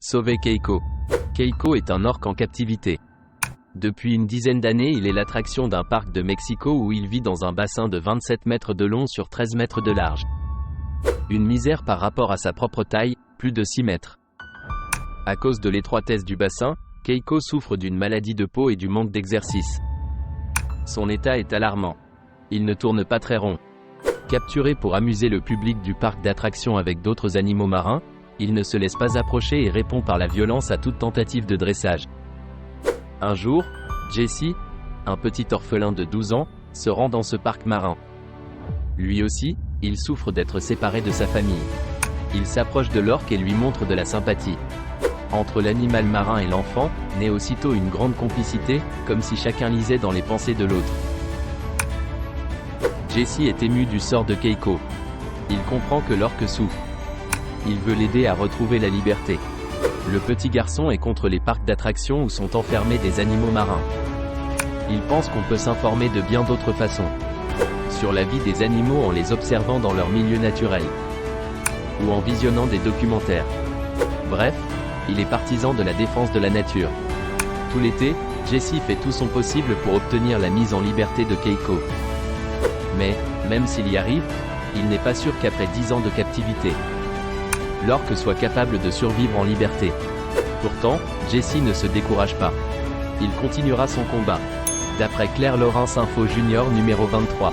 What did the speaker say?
Sauver Keiko. Keiko est un orque en captivité. Depuis une dizaine d'années, il est l'attraction d'un parc de Mexico où il vit dans un bassin de 27 mètres de long sur 13 mètres de large. Une misère par rapport à sa propre taille, plus de 6 mètres. À cause de l'étroitesse du bassin, Keiko souffre d'une maladie de peau et du manque d'exercice. Son état est alarmant. Il ne tourne pas très rond. Capturé pour amuser le public du parc d'attractions avec d'autres animaux marins, il ne se laisse pas approcher et répond par la violence à toute tentative de dressage. Un jour, Jesse, un petit orphelin de 12 ans, se rend dans ce parc marin. Lui aussi, il souffre d'être séparé de sa famille. Il s'approche de l'orque et lui montre de la sympathie. Entre l'animal marin et l'enfant, naît aussitôt une grande complicité, comme si chacun lisait dans les pensées de l'autre. Jesse est ému du sort de Keiko. Il comprend que l'orque souffre. Il veut l'aider à retrouver la liberté. Le petit garçon est contre les parcs d'attractions où sont enfermés des animaux marins. Il pense qu'on peut s'informer de bien d'autres façons. Sur la vie des animaux en les observant dans leur milieu naturel. Ou en visionnant des documentaires. Bref, il est partisan de la défense de la nature. Tout l'été, Jesse fait tout son possible pour obtenir la mise en liberté de Keiko. Mais, même s'il y arrive, il n'est pas sûr qu'après 10 ans de captivité, l'orque soit capable de survivre en liberté. Pourtant, Jesse ne se décourage pas. Il continuera son combat. D'après Claire Laurens Info Junior numéro 23.